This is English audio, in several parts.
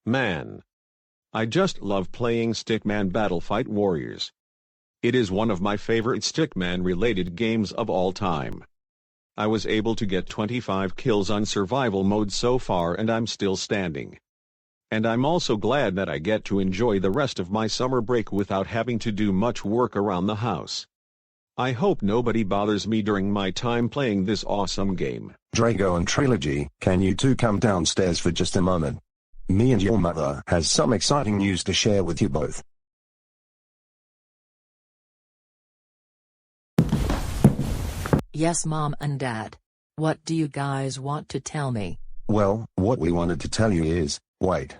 Man. I just love playing Stickman Battlefight Warriors. It is one of my favorite Stickman-related games of all time. I was able to get 25 kills on survival mode so far and I'm still standing. And I'm also glad that I get to enjoy the rest of my summer break without having to do much work around the house. I hope nobody bothers me during my time playing this awesome game. Drago and Trilogy, can you two come downstairs for just a moment? Me and your mother has some exciting news to share with you both. Yes, Mom and Dad. What do you guys want to tell me? Well, what we wanted to tell you is, wait.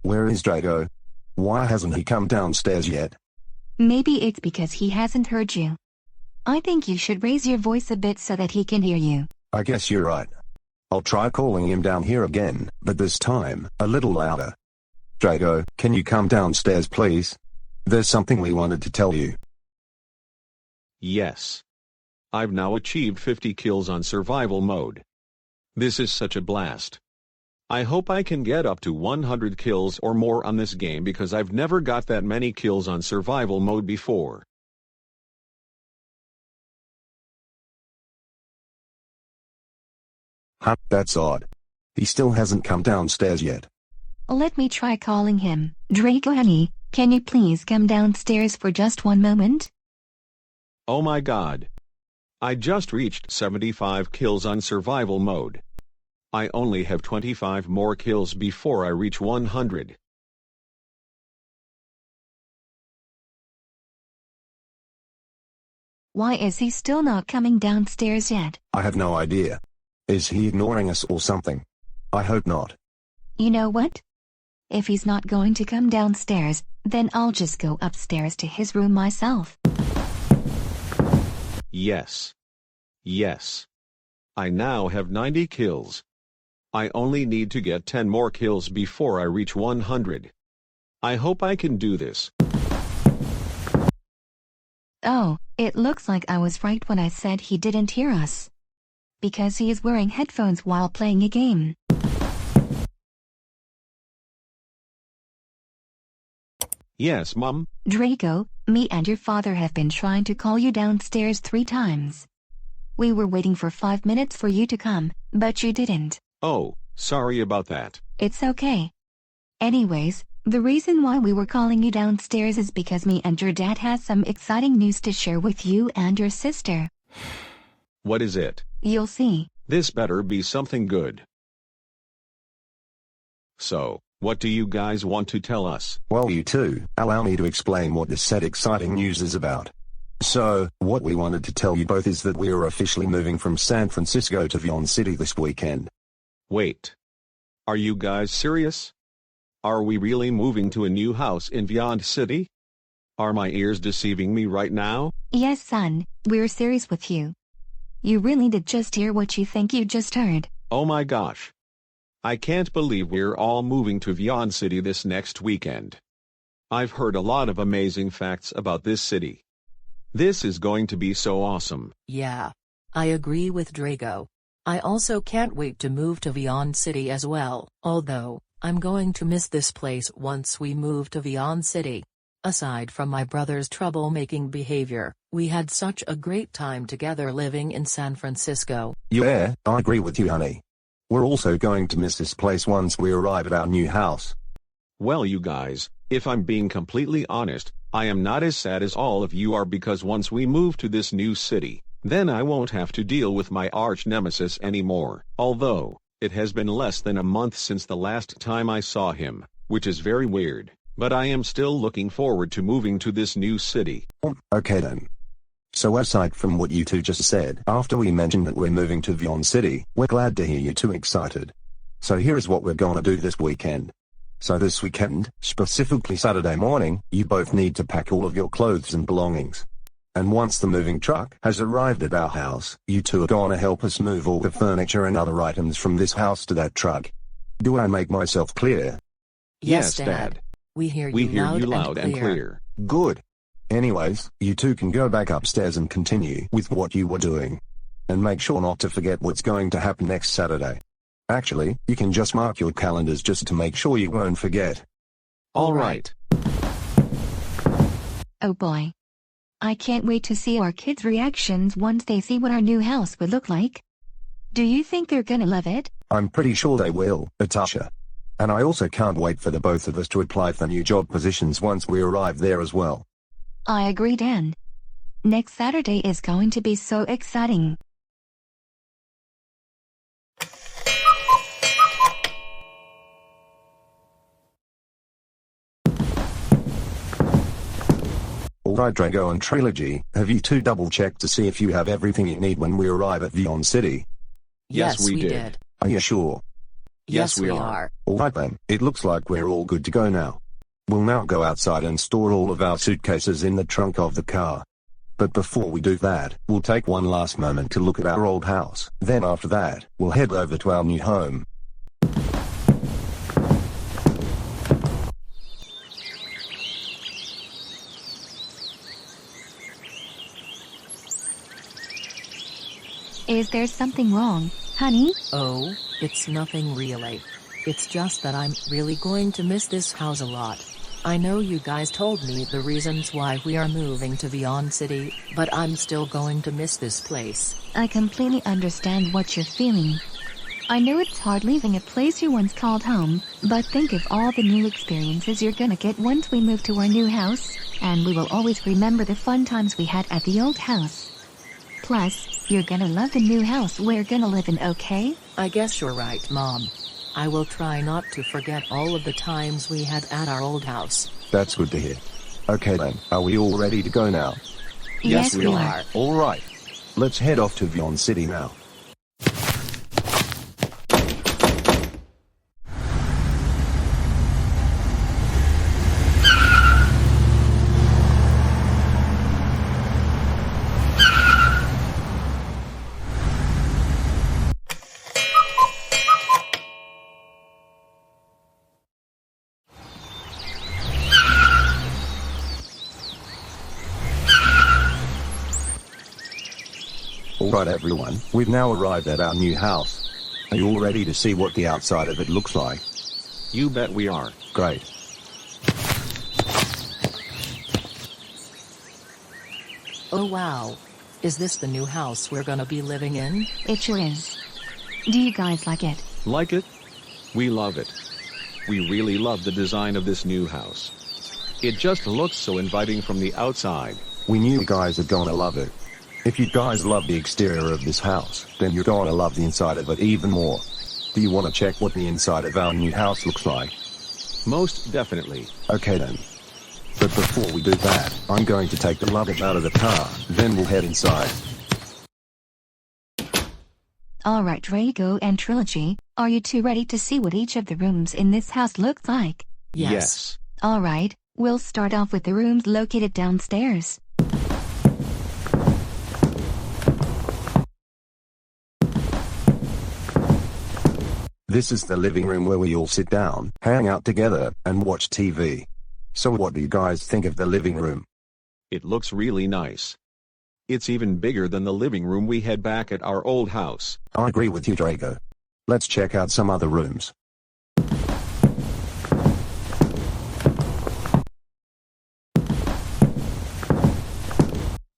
Where is Drago? Why hasn't he come downstairs yet? Maybe it's because he hasn't heard you. I think you should raise your voice a bit so that he can hear you. I guess you're right. I'll try calling him down here again, but this time, a little louder. Drago, can you come downstairs please? There's something we wanted to tell you. Yes. I've now achieved 50 kills on survival mode. This is such a blast. I hope I can get up to 100 kills or more on this game because I've never got that many kills on survival mode before. Huh, that's odd. He still hasn't come downstairs yet. Let me try calling him. Drago honey, can you please come downstairs for just one moment? Oh my god. I just reached 75 kills on survival mode. I only have 25 more kills before I reach 100. Why is he still not coming downstairs yet? I have no idea. Is he ignoring us or something? I hope not. You know what? If he's not going to come downstairs, then I'll just go upstairs to his room myself. Yes. Yes. I now have 90 kills. I only need to get 10 more kills before I reach 100. I hope I can do this. Oh, it looks like I was right when I said he didn't hear us. Because he is wearing headphones while playing a game. Yes, Mom? Drago, me and your father have been trying to call you downstairs 3 times. We were waiting for 5 minutes for you to come, but you didn't. Oh, sorry about that. It's okay. Anyways, the reason why we were calling you downstairs is because me and your dad has some exciting news to share with you and your sister. What is it? You'll see. This better be something good. So, what do you guys want to tell us? Well, you two, allow me to explain what this said exciting news is about. So, what we wanted to tell you both is that we are officially moving from San Francisco to Vyond City this weekend. Wait. Are you guys serious? Are we really moving to a new house in Vyond City? Are my ears deceiving me right now? Yes, son, we're serious with you. You really did just hear what you think you just heard. Oh my gosh. I can't believe we're all moving to Vyond City this next weekend. I've heard a lot of amazing facts about this city. This is going to be so awesome. Yeah. I agree with Drago. I also can't wait to move to Vyond City as well, although, I'm going to miss this place once we move to Vyond City. Aside from my brother's troublemaking behavior, we had such a great time together living in San Francisco. Yeah, I agree with you, honey. We're also going to miss this place once we arrive at our new house. Well, you guys, if I'm being completely honest, I am not as sad as all of you are because once we move to this new city, then I won't have to deal with my arch nemesis anymore. Although, it has been less than a month since the last time I saw him, which is very weird, but I am still looking forward to moving to this new city. Okay then. So aside from what you two just said, after we mentioned that we're moving to Vyond City, we're glad to hear you two excited. So here is what we're gonna do this weekend. So this weekend, specifically Saturday morning, you both need to pack all of your clothes and belongings. And once the moving truck has arrived at our house, you two are gonna help us move all the furniture and other items from this house to that truck. Do I make myself clear? Yes, Dad. We hear you loud and clear. Good. Anyways, you two can go back upstairs and continue with what you were doing. And make sure not to forget what's going to happen next Saturday. Actually, you can just mark your calendars just to make sure you won't forget. All right. Oh boy. I can't wait to see our kids' reactions once they see what our new house would look like. Do you think they're gonna love it? I'm pretty sure they will, Natasha. And I also can't wait for the both of us to apply for new job positions once we arrive there as well. I agree, Dan. Next Saturday is going to be so exciting. Alright, Drago and Trilogy, have you two double-checked to see if you have everything you need when we arrive at Vyond City? Yes, we did. Are you sure? Yes, we are. Alright then, it looks like we're all good to go now. We'll now go outside and store all of our suitcases in the trunk of the car. But before we do that, we'll take one last moment to look at our old house. Then after that, we'll head over to our new home. Is there something wrong, honey? Oh, it's nothing really. It's just that I'm really going to miss this house a lot. I know you guys told me the reasons why we are moving to Vyond City, but I'm still going to miss this place. I completely understand what you're feeling. I know it's hard leaving a place you once called home, but think of all the new experiences you're gonna get once we move to our new house, and we will always remember the fun times we had at the old house. Plus, you're gonna love the new house we're gonna live in, okay? I guess you're right, Mom. I will try not to forget all of the times we had at our old house. That's good to hear. Okay then, are we all ready to go now? Yes, we are. Alright. Let's head off to Vyond City now. Alright everyone, we've now arrived at our new house. Are you all ready to see what the outside of it looks like? You bet we are. Great. Oh wow. Is this the new house we're gonna be living in? It sure is. Do you guys like it? Like it? We love it. We really love the design of this new house. It just looks so inviting from the outside. We knew you guys are gonna love it. If you guys love the exterior of this house, then you're gonna love the inside of it even more. Do you want to check what the inside of our new house looks like? Most definitely. Okay then. But before we do that, I'm going to take the luggage out of the car, then we'll head inside. Alright, Drago and Trilogy, are you two ready to see what each of the rooms in this house looks like? Yes. Alright, we'll start off with the rooms located downstairs. This is the living room where we all sit down, hang out together, and watch TV. So what do you guys think of the living room? It looks really nice. It's even bigger than the living room we had back at our old house. I agree with you, Drago. Let's check out some other rooms.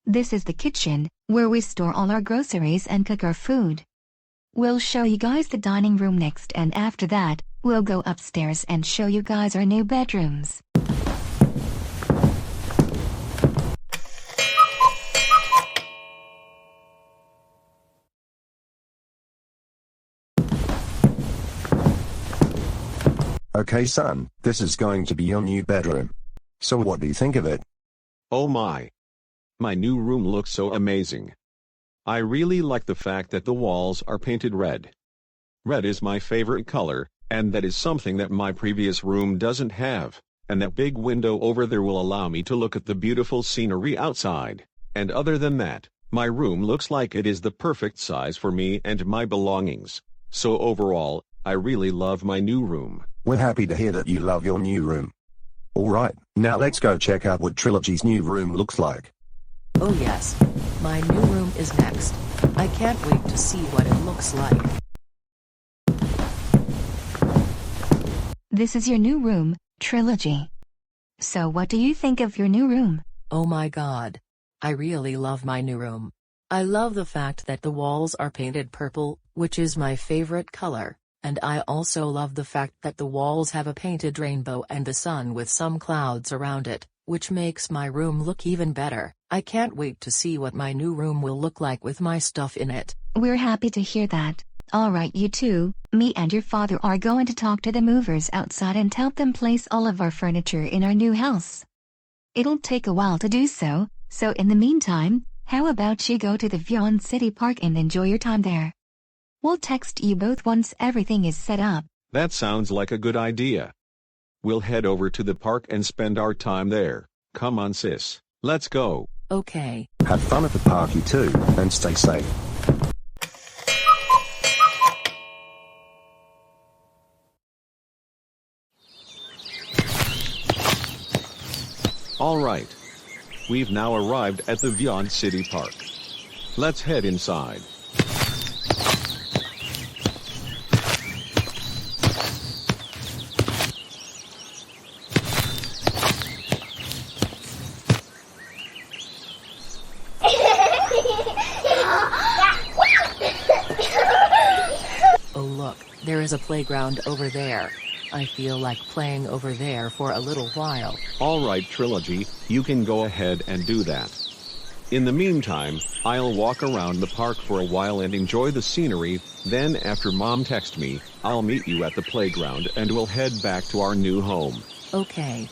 This is the kitchen, where we store all our groceries and cook our food. We'll show you guys the dining room next, and after that, we'll go upstairs and show you guys our new bedrooms. Okay son, this is going to be your new bedroom. So what do you think of it? Oh my. My new room looks so amazing. I really like the fact that the walls are painted red. Red is my favorite color, and that is something that my previous room doesn't have, and that big window over there will allow me to look at the beautiful scenery outside. And other than that, my room looks like it is the perfect size for me and my belongings. So overall, I really love my new room. We're happy to hear that you love your new room. Alright, now let's go check out what Trilogy's new room looks like. Oh yes. My new room is next. I can't wait to see what it looks like. This is your new room, Trilogy. So what do you think of your new room? Oh my god. I really love my new room. I love the fact that the walls are painted purple, which is my favorite color, and I also love the fact that the walls have a painted rainbow and the sun with some clouds around it, which makes my room look even better. I can't wait to see what my new room will look like with my stuff in it. We're happy to hear that. Alright, you two, me and your father are going to talk to the movers outside and help them place all of our furniture in our new house. It'll take a while to do so, so in the meantime, how about you go to the Vyond City Park and enjoy your time there? We'll text you both once everything is set up. That sounds like a good idea. We'll head over to the park and spend our time there. Come on, sis. Let's go. Okay. Have fun at the park, you too, and stay safe. All right. We've now arrived at the Vyond City Park. Let's head inside. Oh look, there is a playground over there. I feel like playing over there for a little while. All right, Trilogy, you can go ahead and do that. In the meantime, I'll walk around the park for a while and enjoy the scenery, then after Mom texts me, I'll meet you at the playground and we'll head back to our new home. Okay.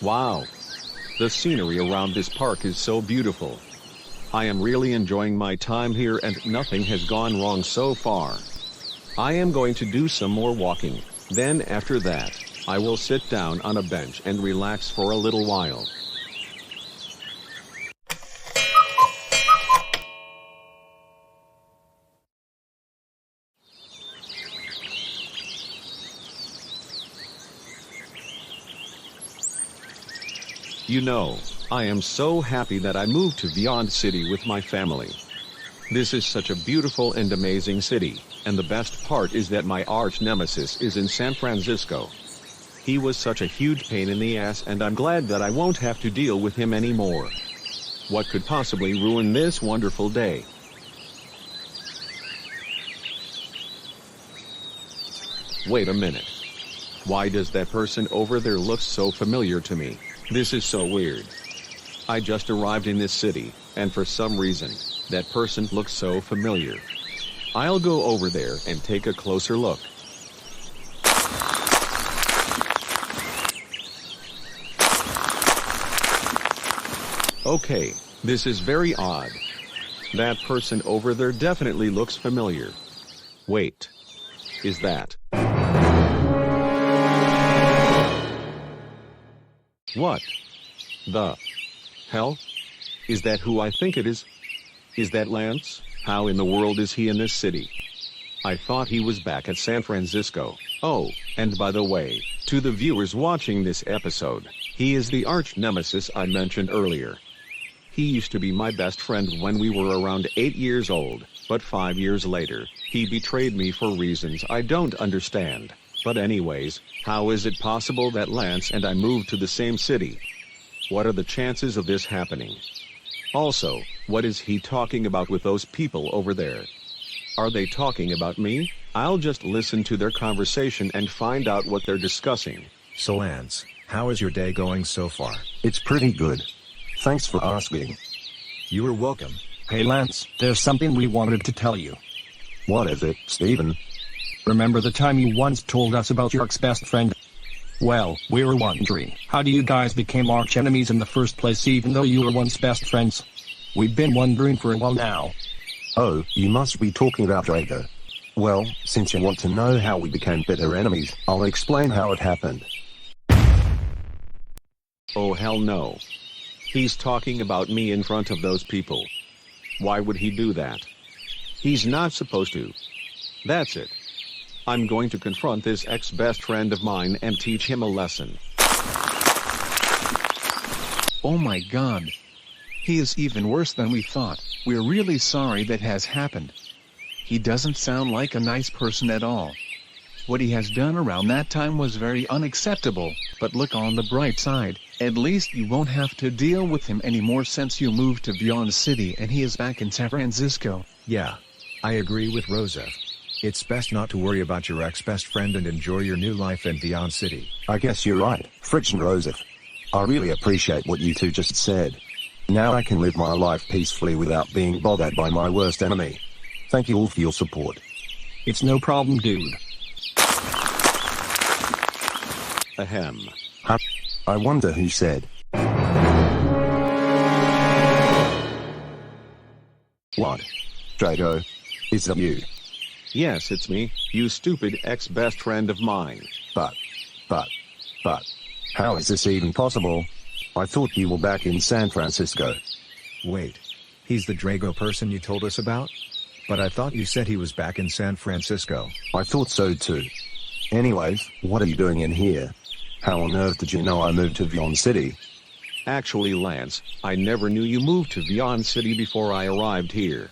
Wow. The scenery around this park is so beautiful. I am really enjoying my time here and nothing has gone wrong so far. I am going to do some more walking, then after that, I will sit down on a bench and relax for a little while. You know, I am so happy that I moved to Vyond City with my family. This is such a beautiful and amazing city, and the best part is that my arch nemesis is in San Francisco. He was such a huge pain in the ass and I'm glad that I won't have to deal with him anymore. What could possibly ruin this wonderful day? Wait a minute. Why does that person over there look so familiar to me? This is so weird. I just arrived in this city, and for some reason, that person looks so familiar. I'll go over there and take a closer look. Okay, this is very odd. That person over there definitely looks familiar. Wait. Is that? What the hell? Is that who I think it is? Is that Lance? How in the world is he in this city? I thought he was back at San Francisco. Oh, and by the way, to the viewers watching this episode, he is the arch nemesis I mentioned earlier. He used to be my best friend when we were around 8 years old, but 5 years later, he betrayed me for reasons I don't understand. But anyways, how is it possible that Lance and I moved to the same city? What are the chances of this happening? Also, what is he talking about with those people over there? Are they talking about me? I'll just listen to their conversation and find out what they're discussing. So Lance, how is your day going so far? It's pretty good. Thanks for asking. You are welcome. Hey Lance, there's something we wanted to tell you. What is it, Steven? Remember the time you once told us about your ex-best friend? Well, we were wondering, how do you guys become arch enemies in the first place even though you were once best friends? We've been wondering for a while now. Oh, you must be talking about Drago. Well, since you want to know how we became bitter enemies, I'll explain how it happened. Oh hell no. He's talking about me in front of those people. Why would he do that? He's not supposed to. That's it. I'm going to confront this ex-best friend of mine and teach him a lesson. Oh my god. He is even worse than we thought. We're really sorry that has happened. He doesn't sound like a nice person at all. What he has done around that time was very unacceptable, but look on the bright side, at least you won't have to deal with him anymore since you moved to Vyond City and he is back in San Francisco. Yeah. I agree with Rosa. It's best not to worry about your ex-best friend and enjoy your new life in Vyond City. I guess you're right, Fritz and Rosef. I really appreciate what you two just said. Now I can live my life peacefully without being bothered by my worst enemy. Thank you all for your support. It's no problem, dude. Ahem. Huh? I wonder who said. What? Drago? Is that you? Yes, it's me, you stupid ex-best friend of mine. But, how is this even possible? I thought you were back in San Francisco. Wait. He's the Drago person you told us about? But I thought you said he was back in San Francisco. I thought so too. Anyways, what are you doing in here? How on earth did you know I moved to Vyond City? Actually, Lance, I never knew you moved to Vyond City before I arrived here.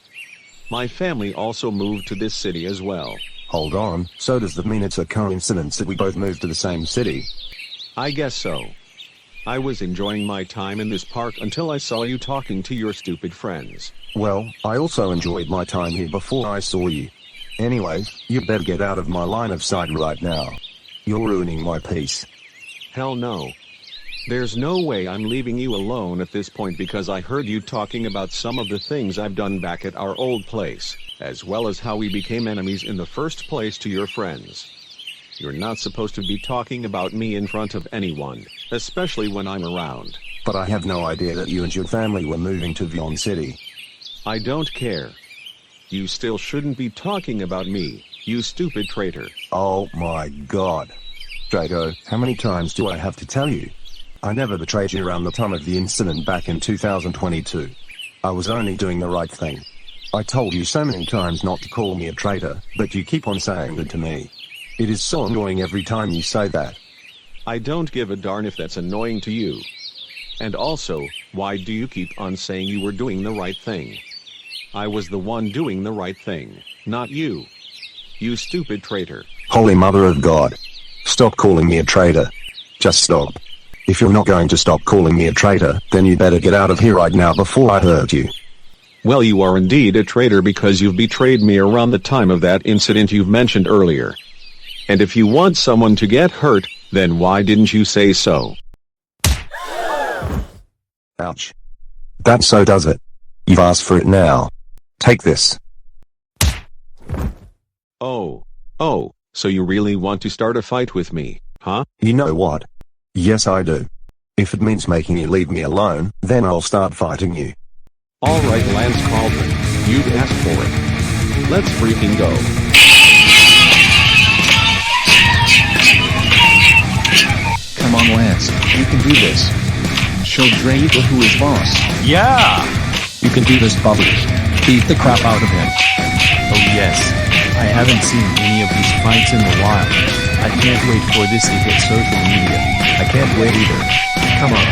My family also moved to this city as well. Hold on, so does that mean it's a coincidence that we both moved to the same city? I guess so. I was enjoying my time in this park until I saw you talking to your stupid friends. Well, I also enjoyed my time here before I saw you. Anyways, you better get out of my line of sight right now. You're ruining my peace. Hell no. There's no way I'm leaving you alone at this point because I heard you talking about some of the things I've done back at our old place, as well as how we became enemies in the first place to your friends. You're not supposed to be talking about me in front of anyone, especially when I'm around. But I have no idea that you and your family were moving to Vyond City. I don't care. You still shouldn't be talking about me, you stupid traitor. Oh my god. Drago, how many times do I have to tell you? I never betrayed you around the time of the incident back in 2022. I was only doing the right thing. I told you so many times not to call me a traitor, but you keep on saying that to me. It is so annoying every time you say that. I don't give a darn if that's annoying to you. And also, why do you keep on saying you were doing the right thing? I was the one doing the right thing, not you. You stupid traitor. Holy Mother of God. Stop calling me a traitor. Just stop. If you're not going to stop calling me a traitor, then you better get out of here right now before I hurt you. Well, you are indeed a traitor because you've betrayed me around the time of that incident you've mentioned earlier. And if you want someone to get hurt, then why didn't you say so? Ouch. That so does it. You've asked for it now. Take this. Oh, so you really want to start a fight with me, huh? You know what? Yes, I do. If it means making you leave me alone, then I'll start fighting you. Alright, Lance Cauldron, you've asked for it. Let's freaking go. Come on, Lance, you can do this. Show Draigo who is boss. Yeah! You can do this, Bubby. Beat the crap out of him. Oh yes. I haven't seen any of these fights in a while. I can't wait for this to hit social media. I can't wait either. Come on.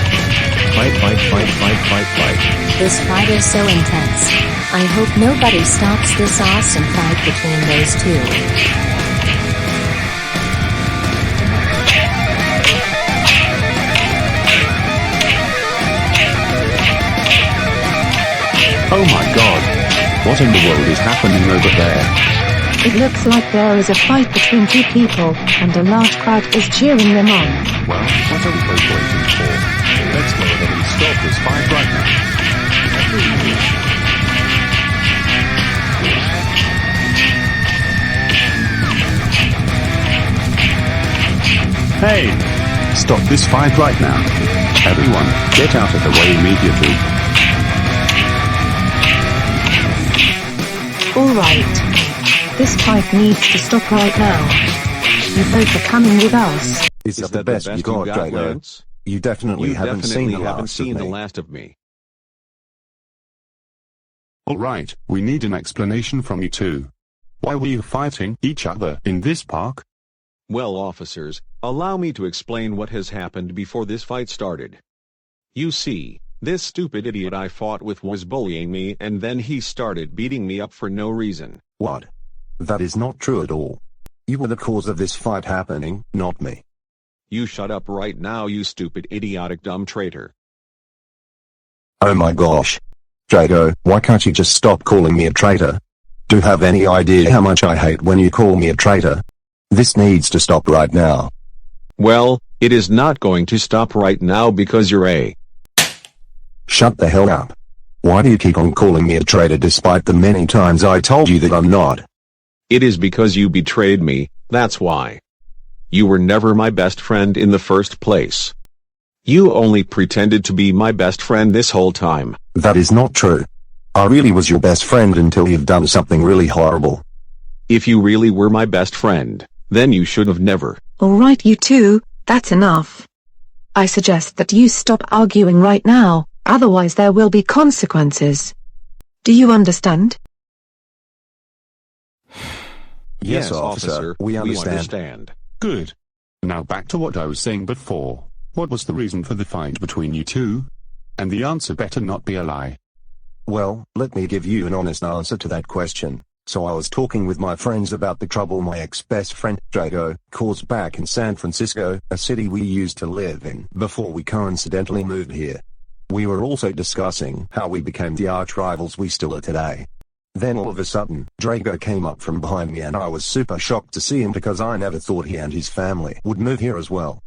Fight. This fight is so intense. I hope nobody stops this awesome fight between those two. Oh my god. What in the world is happening over there? It looks like there is a fight between two people, and a large crowd is cheering them on. Well, what are we both waiting for? Let's go ahead and stop this fight right now. Hey! Stop this fight right now. Everyone, get out of the way immediately. Alright. This fight needs to stop right now. You both are coming with us. Is that the best you got, Drago? Lance? You definitely haven't seen the last of me. Alright, we need an explanation from you two. Why were you fighting each other in this park? Well, officers, allow me to explain what has happened before this fight started. You see, This stupid idiot I fought with was bullying me and then he started beating me up for no reason. What? That is not true at all. You were the cause of this fight happening, not me. You shut up right now, you stupid idiotic dumb traitor. Oh my gosh. Drago, why can't you just stop calling me a traitor? Do you have any idea how much I hate when you call me a traitor? This needs to stop right now. Well, it is not going to stop right now because you're a... Shut the hell up. Why do you keep on calling me a traitor despite the many times I told you that I'm not? It is because you betrayed me, that's why. You were never my best friend in the first place. You only pretended to be my best friend this whole time. That is not true. I really was your best friend until you've done something really horrible. If you really were my best friend, then you should have never. Alright you two, that's enough. I suggest that you stop arguing right now, otherwise there will be consequences. Do you understand? Yes, officer, we understand. Good. Now back to what I was saying before. What was the reason for the fight between you two? And the answer better not be a lie. Well, let me give you an honest answer to that question. So I was talking with my friends about the trouble my ex-best friend, Drago, caused back in San Francisco, a city we used to live in before we coincidentally moved here. We were also discussing how we became the arch-rivals we still are today. Then all of a sudden, Drago came up from behind me and I was super shocked to see him because I never thought he and his family would move here as well.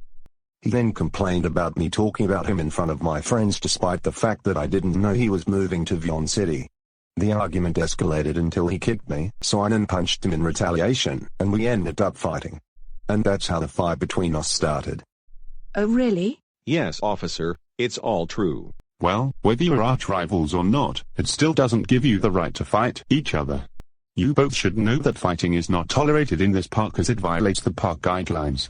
He then complained about me talking about him in front of my friends despite the fact that I didn't know he was moving to Vyond City. The argument escalated until he kicked me, so I then punched him in retaliation, and we ended up fighting. And that's how the fight between us started. Oh really? Yes, officer, it's all true. Well, whether you're arch-rivals or not, it still doesn't give you the right to fight each other. You both should know that fighting is not tolerated in this park as it violates the park guidelines.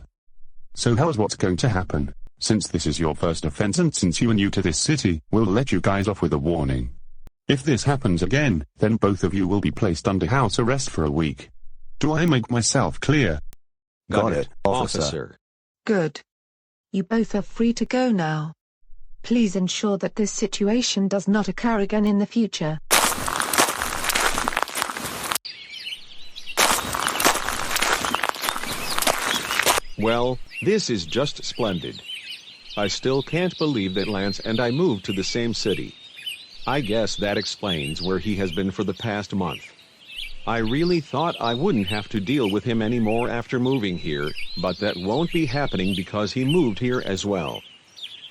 So here's what's going to happen. Since this is your first offense and since you are new to this city, we'll let you guys off with a warning. If this happens again, then both of you will be placed under house arrest for a week. Do I make myself clear? Got it, officer. Good. You both are free to go now. Please ensure that this situation does not occur again in the future. Well, this is just splendid. I still can't believe that Lance and I moved to the same city. I guess that explains where he has been for the past month. I really thought I wouldn't have to deal with him anymore after moving here, but that won't be happening because he moved here as well.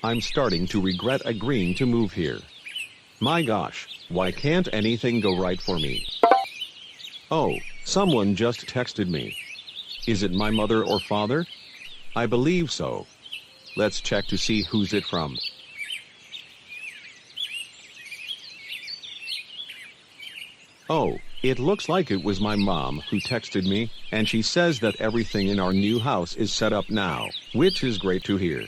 I'm starting to regret agreeing to move here. My gosh, why can't anything go right for me? Oh, someone just texted me. Is it my mother or father? I believe so. Let's check to see who's it from. Oh, it looks like it was my mom who texted me, and she says that everything in our new house is set up now, which is great to hear.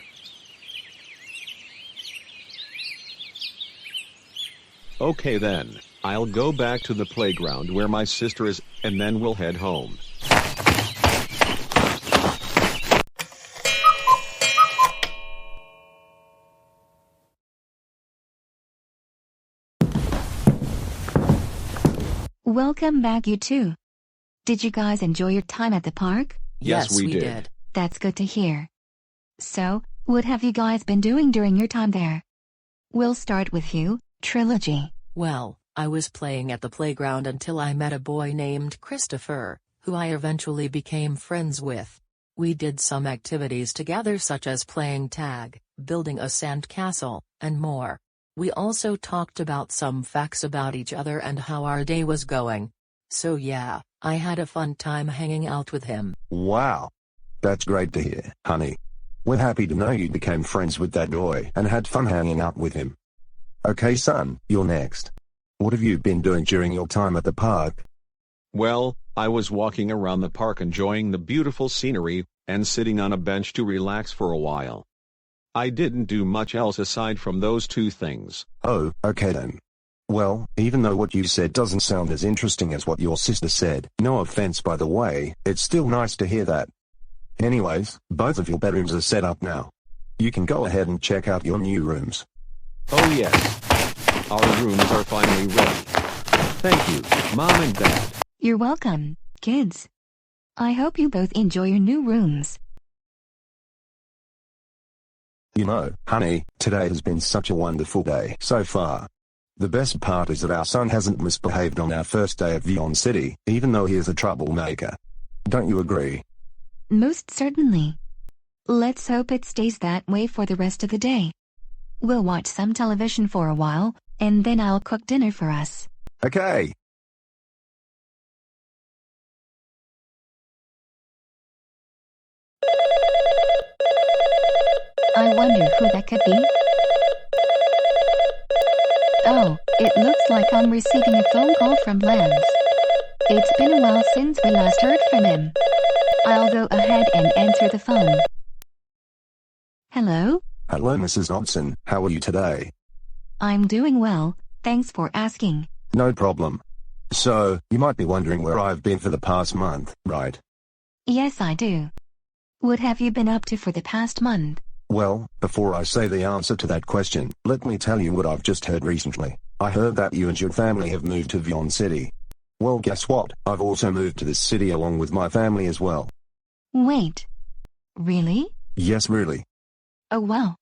Okay then, I'll go back to the playground where my sister is, and then we'll head home. Welcome back, you two. Did you guys enjoy your time at the park? Yes, we did. That's good to hear. So, what have you guys been doing during your time there? We'll start with you, Trilogy. Well, I was playing at the playground until I met a boy named Christopher, who I eventually became friends with. We did some activities together such as playing tag, building a sand castle, and more. We also talked about some facts about each other and how our day was going. So yeah, I had a fun time hanging out with him. Wow. That's great to hear, honey. We're happy to know you became friends with that boy and had fun hanging out with him. Okay son, you're next. What have you been doing during your time at the park? Well, I was walking around the park enjoying the beautiful scenery, and sitting on a bench to relax for a while. I didn't do much else aside from those two things. Oh, okay then. Well, even though what you said doesn't sound as interesting as what your sister said, no offense by the way, it's still nice to hear that. Anyways, both of your bedrooms are set up now. You can go ahead and check out your new rooms. Oh yes. Our rooms are finally ready. Thank you, Mom and Dad. You're welcome, kids. I hope you both enjoy your new rooms. You know, honey, today has been such a wonderful day so far. The best part is that our son hasn't misbehaved on our first day at Vyond City, even though he is a troublemaker. Don't you agree? Most certainly. Let's hope it stays that way for the rest of the day. We'll watch some television for a while, and then I'll cook dinner for us. Okay. I wonder who that could be. Oh, it looks like I'm receiving a phone call from Lance. It's been a while since we last heard from him. I'll go ahead and answer the phone. Hello? Hello, Mrs. Dodson. How are you today? I'm doing well, thanks for asking. No problem. So, you might be wondering where I've been for the past month, right? Yes, I do. What have you been up to for the past month? Well, before I say the answer to that question, let me tell you what I've just heard recently. I heard that you and your family have moved to Vyond City. Well, guess what? I've also moved to this city along with my family as well. Wait. Really? Yes, really. Oh wow.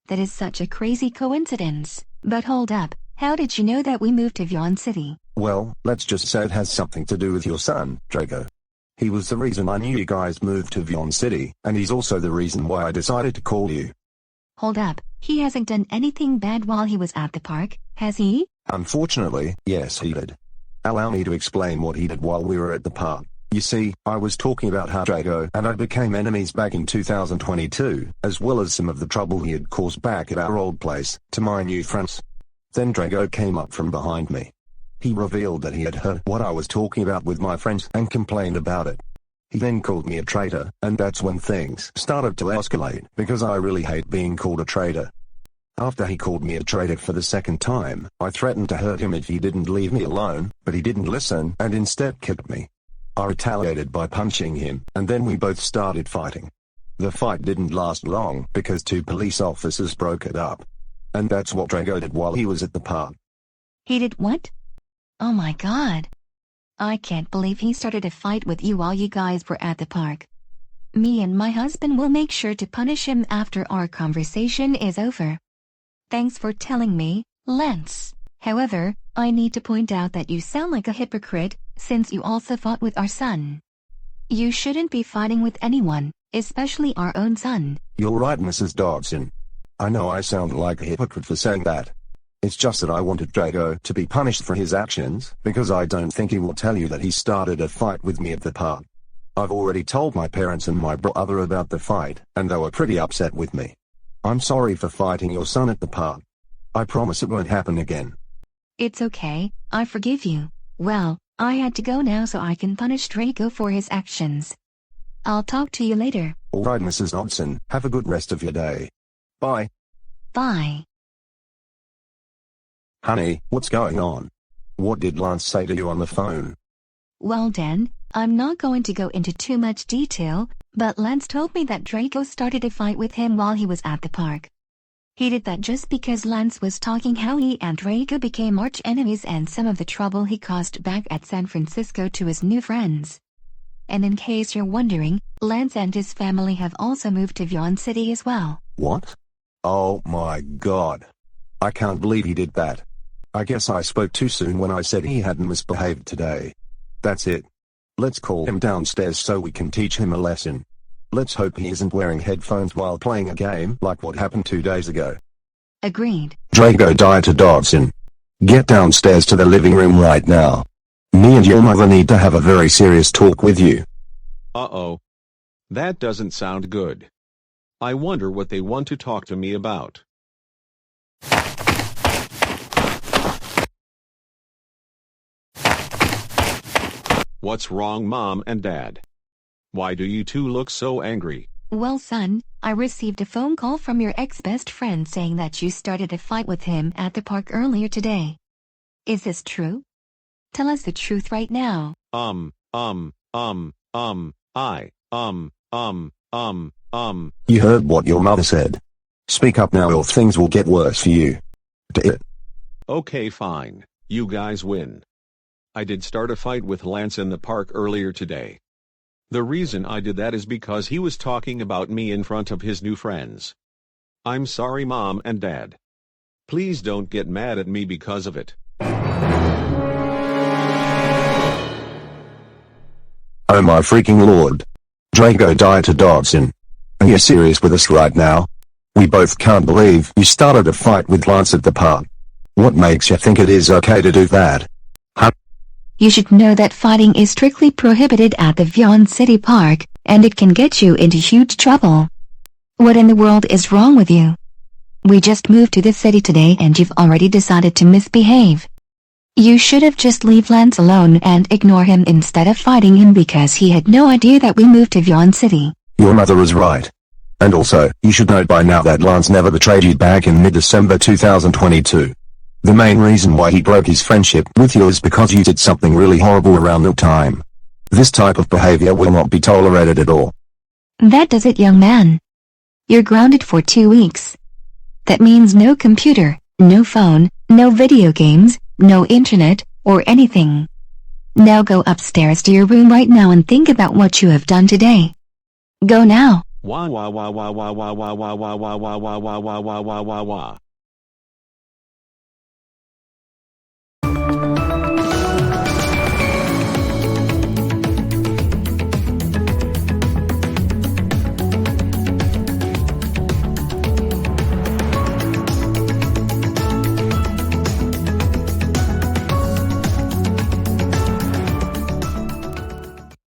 That is such a crazy coincidence. But hold up, how did you know that we moved to Vyond City? Well, let's just say it has something to do with your son, Drago. He was the reason I knew you guys moved to Vyond City, and he's also the reason why I decided to call you. Hold up, he hasn't done anything bad while he was at the park, has he? Unfortunately, yes he did. Allow me to explain what he did while we were at the park. You see, I was talking about how Drago and I became enemies back in 2022, as well as some of the trouble he had caused back at our old place, to my new friends. Then Drago came up from behind me. He revealed that he had heard what I was talking about with my friends and complained about it. He then called me a traitor, and that's when things started to escalate, because I really hate being called a traitor. After he called me a traitor for the second time, I threatened to hurt him if he didn't leave me alone, but he didn't listen and instead kicked me. I retaliated by punching him, and then we both started fighting. The fight didn't last long because two police officers broke it up. And that's what Drago did while he was at the park. He did what? Oh my god. I can't believe he started a fight with you while you guys were at the park. Me and my husband will make sure to punish him after our conversation is over. Thanks for telling me, Lance. However, I need to point out that you sound like a hypocrite, since you also fought with our son. You shouldn't be fighting with anyone, especially our own son. You're right, Mrs. Dodson. I know I sound like a hypocrite for saying that. It's just that I wanted Drago to be punished for his actions, because I don't think he will tell you that he started a fight with me at the park. I've already told my parents and my brother about the fight, and they were pretty upset with me. I'm sorry for fighting your son at the park. I promise it won't happen again. It's okay, I forgive you. Well, I had to go now so I can punish Drago for his actions. I'll talk to you later. Alright, Mrs. Dodson, have a good rest of your day. Bye. Bye. Honey, what's going on? What did Lance say to you on the phone? Well Dan, I'm not going to go into too much detail, but Lance told me that Drago started a fight with him while he was at the park. He did that just because Lance was talking how he and Drago became arch enemies and some of the trouble he caused back at San Francisco to his new friends. And in case you're wondering, Lance and his family have also moved to Vyond City as well. What? Oh my god. I can't believe he did that. I guess I spoke too soon when I said he hadn't misbehaved today. That's it. Let's call him downstairs so we can teach him a lesson. Let's hope he isn't wearing headphones while playing a game like what happened 2 days ago. Agreed. Drago died to Dodson. Get downstairs to the living room right now. Me and your mother need to have a very serious talk with you. Uh-oh. That doesn't sound good. I wonder what they want to talk to me about. What's wrong, Mom and Dad? Why do you two look so angry? Well son, I received a phone call from your ex-best friend saying that you started a fight with him at the park earlier today. Is this true? Tell us the truth right now. You heard what your mother said. Speak up now or things will get worse for you. Okay, fine. You guys win. I did start a fight with Lance in the park earlier today. The reason I did that is because he was talking about me in front of his new friends. I'm sorry, Mom and Dad. Please don't get mad at me because of it. Oh my freaking lord. Drago died to Dodson. Are you serious with us right now? We both can't believe you started a fight with Lance at the park. What makes you think it is okay to do that? Huh? You should know that fighting is strictly prohibited at the Vyond City Park, and it can get you into huge trouble. What in the world is wrong with you? We just moved to the city today and you've already decided to misbehave. You should have just leave Lance alone and ignore him instead of fighting him because he had no idea that we moved to Vyond City. Your mother is right. And also, you should know by now that Lance never betrayed you back in mid-December 2022. The main reason why he broke his friendship with you is because you did something really horrible around that time. This type of behavior will not be tolerated at all. That does it, young man. You're grounded for 2 weeks. That means no computer, no phone, no video games, no internet, or anything. Now go upstairs to your room right now and think about what you have done today. Go now. Wah wah wah wah wah wah wah wah wah wah wah wah wah wah wah wah wah wah.